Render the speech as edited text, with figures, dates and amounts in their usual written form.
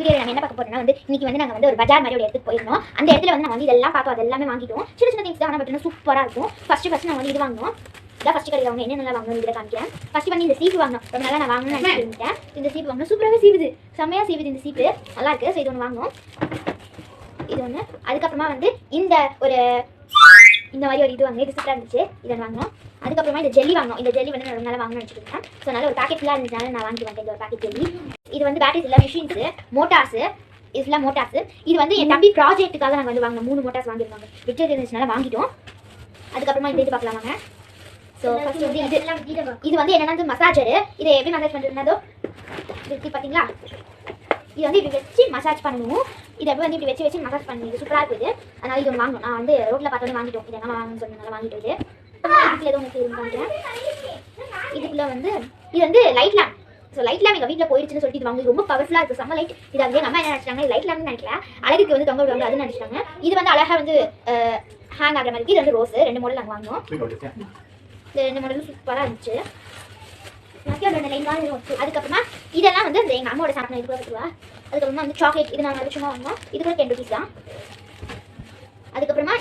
Video நம்ம என்ன பார்க்க போறோம்னா வந்து இன்னைக்கு வந்து நாங்கள் வந்து ஒரு பஜார் மாதிரி ஒரு இடத்துக்கு போயிருந்தோம். அந்த இடத்துல வந்து நாங்கள் வந்து இதெல்லாம் பார்த்தோம், அது எல்லாமே வாங்கிட்டோம். சின்ன சின்ன திங்ஸ் தான், ஆனால் பட் சூப்பராக இருக்கும். ஃபர்ஸ்ட் நாங்கள் வந்து இது வாங்கினோம். இதான் ஃபர்ஸ்ட் கடை வாங்க என்னென்ன வாங்கணும் இதில் காமிக்கிறேன். ஃபர்ஸ்ட் வந்து இந்த சீப்பு வாங்கணும். ரொம்ப நாளாக நான் வாங்கணும்னு நினைச்சிருந்தேன். இந்த சீப்பு வாங்கணும், சூப்பராகவே சீவுது, செம்மையாக சீவுது இந்த சீப்பு, நல்லா இருக்கு. ஸோ இது ஒன்று வாங்கணும், இது ஒன்று. அதுக்கப்புறமா வந்து இந்த மாதிரி ஒரு இது வாங்க, இது சூப்பராக இருந்துச்சு, இதை வாங்கணும். அதுக்கப்புறமா இந்த ஜெல்லி வாங்கணும். இந்த ஜெல்லி வந்து நான் ரொம்ப நாளாக வாங்கணும்னு வச்சுருக்கேன். ஸோ நல்ல ஒரு பேக்கெட் ஃபுல்லாக இருந்துச்சுனால நான் வாங்கிட்டு வந்தேன் இந்த ஒரு பேக்கெட் ஜெல்லி. இது வந்து பேட்டரிஸ் இல்லை, மிஷின்ஸு, மோட்டார்ஸு, இதெல்லாம் மோட்டார்ஸு. இது வந்து என் தம்பி ப்ராஜெக்ட்டுக்காக நாங்கள் வந்து வாங்கினோம். 3 மோட்டார்ஸ் வாங்கியிருந்தாங்க, விட்டு இருந்துச்சுனால வாங்கிட்டோம். அதுக்கப்புறமா இந்த இது பார்க்கலாம் வாங்க. ஸோ ஃபர்ஸ்ட் வந்து இது வந்து என்னென்னா மசாஜரு. இதை எப்படி மசாஜ் பண்ணுறதுனாதோ பார்த்தீங்களா, இது வந்து இப்படி வச்சு மசாஜ் பண்ணணும். இதை எப்படி வந்து இப்படி வச்சு மசாஜ் பண்ணி இது சூப்பராக இருக்குது. அதனால இது ஒன்று வாங்கணும். நான் வந்து ரோட்டில் பார்த்தோன்னே வாங்கிட்டோம். இதை என்ன வாங்கணும்னு சொன்னதுனால வாங்கிட்டு இதுக்குள்ள ஏதோ ஒன்று காமிக்கிறேன். இதுக்குள்ள வந்து இது வந்து light lamp. So light lamp எங்கள் வீட்டில் போயிடுச்சுன்னு சொல்லிட்டு இது வாங்க, ரொம்ப பவர்ஃபுல்லாக இருக்குது, செம்ம லைட். இது வந்து எங்கள் அம்மா என்ன நினச்சிட்டாங்க, லைட் லேம்ப்னு நினைக்கல, அழகுக்கு வந்து தொங்க விடுவாங்க அதுன்னு நினச்சிட்டாங்க. இது வந்து அழகாக வந்து ஹேங் ஆகிற மாதிரி. இது வந்து ரோஸு, 2 மாடல் நாங்கள் வாங்கினோம். இந்த 2 மாடலும் சூப்பராக இருந்துச்சு. அதுக்கப்புறமா இதெல்லாம் வந்து இந்த எங்கள் அம்மாவோட சாப்பிட்ணும், இது கூட இருக்குவா. அதுக்கப்புறமா வந்து சாக்லேட், இது நாங்கள் சும்மா வாங்கினோம், இது கூட 10 rupees தான். அதுக்கப்புறமா